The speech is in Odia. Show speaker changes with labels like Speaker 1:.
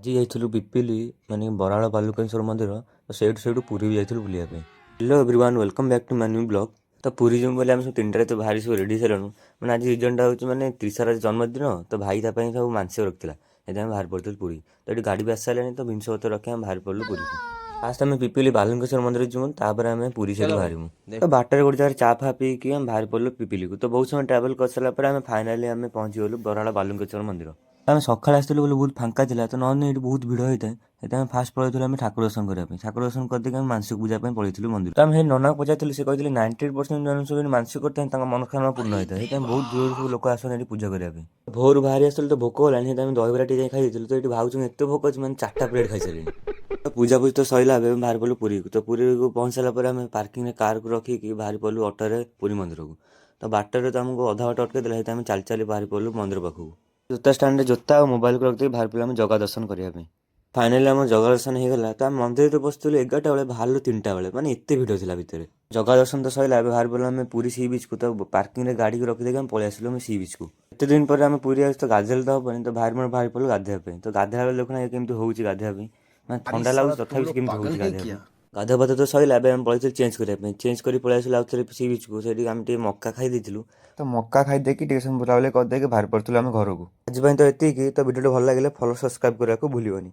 Speaker 1: ଆଜି ଯାଇଥିଲୁ ପିପିଲି ମାନେ ବରାଳ ବାଲୁକେଶ୍ୱର ମନ୍ଦିର। ତ ସେଇଠୁ ପୁରୀ ବି ଯାଇଥିଲୁ ବୁଲିବା ପାଇଁ। Hello everyone, welcome back to my new blog. ତ ପୁରୀ ଯିବୁ ବୋଲି ଆମେ ସବୁ 3ଟାରେ ତ ବାହାରି ସବୁ ରେଡ଼ି ହେଲୁଣୁ। ମାନେ ଆଜି ରିଜନଟା ହେଉଛି ମାନେ ତ୍ରିସାର ଜନ୍ମଦିନ। ତ ଭାଇ ତା ପାଇଁ ସବୁ ମାନସିକ ରଖିଥିଲା, ସେଥିପାଇଁ ଆମେ ବାହାରି ପଡ଼ିଥିଲୁ ପୁରୀ। ତ ଏଠି ଗାଡ଼ି ବି ଆସିସାରିଲାଣି, ତ ଜିନିଷପତ୍ର ରଖି ଆମେ ବାହାରି ପଡ଼ିଲୁ ପୁରୀକୁ। ଫାଷ୍ଟ ଆମେ ପିପିଲି ବାଲୁକେଶ୍ୱର ମନ୍ଦିର ଯିବୁ, ତାପରେ ଆମେ ପୁରୀ ସେଇଠୁ ବାହାରିବୁ। ତ ବାଟରେ ଗୋଟେ ଜାଗାରେ ଚା ଫା ପିଇକି ଆମେ ବାହାରି ପଡ଼ିଲୁ ପିପିଲିକୁ। ତ ବହୁତ ସମୟ ଟ୍ରାଭେଲ୍ କରିସାରିଲା ପରେ ଆମେ ଫାଇନାଲି ପହଞ୍ଚିଗଲୁ ବରାଳ ବାଲୁକେଶ୍ୱର ମନ୍ଦିର। ଆମେ ସକାଳେ ଆସିଥିଲୁ ବୋଲି ବହୁତ ଫାଙ୍କା ଥିଲା, ତ ନହେଲେ ଏଠି ବହୁତ ଭିଡ଼ ହେଇଥାଏ। ସେଥିପାଇଁ ଆମେ ଫାଷ୍ଟ ପଳେଇଥିଲୁ ଆମେ ଠାକୁର ଦର୍ଶନ କରିବା ପାଇଁ। ଠାକୁର ଦର୍ଶନ କରିଦେଇକି ଆମେ ମାନସିକ ପୂଜା ପାଇଁ ପଳେଇଥିଲୁ ମନ୍ଦିର। ତ ଆମେ ସେଇ ନନାକୁ ପଚାରିଥିଲୁ, ସେ କହିଥିଲେ 98% ଜଣ ସବୁ ମାନସିକ କରିଥାନ୍ତି ତାଙ୍କ ମନସ୍କାମନା ପୂର୍ଣ୍ଣ ହେଇଥାଏ। ସେଥିପାଇଁ ବହୁତ ଦୂରରୁ ସବୁ ଲୋକ ଆସନ୍ତି ଏଠି ପୂଜା କରିବା ପାଇଁ। ଭୋରୁ ବାହାରି ଆସିଥିଲୁ, ତ ଭୋକ ହେଲାଣି, ସେଥିପାଇଁ ଆମେ ଦହିବରା ଟିକେ ଯାଇ ଖାଇ ଦେଇଥିଲୁ। ତ ଏଠି ଭାବୁଛନ୍ତି ଏତେ ଭୋକ ଅଛି ମାନେ 4ଟା ପ୍ଲେଟ୍ ଖାଇସାରିଲେଣି। ତ ପୂଜାପୂଜି ତ ସରିଲା, ଏବେ ଆମେ ବାହାରି ପଡ଼ିଲୁ ପୁରୀକୁ। ତ ପୁରୀକୁ ପହଞ୍ଚି ସାରିଲା ପରେ ଆମେ ପାର୍କିଂରେ କାର୍କୁ ରଖିକି ବାହାରି ପଡ଼ିଲୁ ଅଟୋରେ ପୁରୀ ମନ୍ଦିରକୁ। ତ ବାଟରେ ତ ଆମକୁ ଅଧା ବାଟ ଅଟକେଇ ଦେଲା, ସେଥିପାଇଁ ଆମେ ଚାଲି ଚାଲି ବାହାରି ପଡ଼ିଲୁ ମନ୍ଦିର ପାଖକୁ। ଜୋତା ଷ୍ଟାଣ୍ଡରେ ଜୋତା ଆଉ ମୋବାଇଲକୁ ରଖିଦେଇ ବାହାରି ପଡ଼ିଲୁ ଆମେ ଜଗା ଦର୍ଶନ କରିବା ପାଇଁ। ଫାଇନାଲି ଆମ ଜଗା ଦର୍ଶନ ହେଇଗଲା। ତ ଆମେ ମନ୍ଦିରରେ ପଶିଥିଲୁ 11ଟା ବେଳେ, ବାହାରିଲୁ 3ଟା ବେଳେ, ମାନେ ଏତେ ଭିଡ଼ ଥିଲା ଭିତରେ। ଜଗା ଦର୍ଶନ ତ ସରିଲା, ଏବେ ବାହାରି ପଡ଼ିଲୁ ଆମେ ପୁରୀ ସି ବିଚ୍କୁ। ତ ପାର୍କିଂରେ ଗାଡ଼ିକୁ ରଖିଦେଇକି ଆମେ ପଳେଇ ଆସିଲୁ ଆମେ ସି ବିଚ୍କୁ। ଏତେ ଦିନ ପରେ ଆମେ ପୁରୀ ଆସିଛୁ, ତ ଗାଧେଇଲେ ତ ହବନି, ତ ବାହାରି ପଡ଼ିଲୁ ଗାଧେଇବା ପାଇଁ। ତ ଗାଧେଇବା ବେଳେ ଦେଖୁନା କେମିତି ହେଉଛି ଗାଧେଇବା ପାଇଁ, ମାନେ ଥଣ୍ଡା ଲାଗୁଛି ତଥାପି ସେ କେମିତି ହେଉଛି ଗାଧେଇବା ପାଇଁ। ଗାଧୁଆ ପାଧୁଆ ତ ସରିଲା, ଏବେ ଆମେ ପଳେଇଥିଲୁ ଚେଞ୍ଜ କରିବା ପାଇଁ। ଚେଞ୍ଜ କରି ପଳେଇ ଆସିଲୁ ଆଉ ଥରେ ସି ବିଚ୍କୁ। ସେଠି ଆମେ ଟିକେ ମକା ଖାଇ ଦେଇଥିଲୁ। ତ ମକା ଖାଇଦେଇକି ଟିକେ ସମୟ ବୁଲାବୁଲି କରିଦେଇକି ବାହାରି ପଡ଼ିଥିଲୁ ଆମେ ଘରକୁ। ଆଜି ପାଇଁ ତ ଏତିକି। ତ ଭିଡ଼ିଓଟି ଭଲ ଲାଗିଲେ ଫଲୋ ସବସ୍କ୍ରାଇବ୍ କରିବାକୁ ଭୁଲିବନି।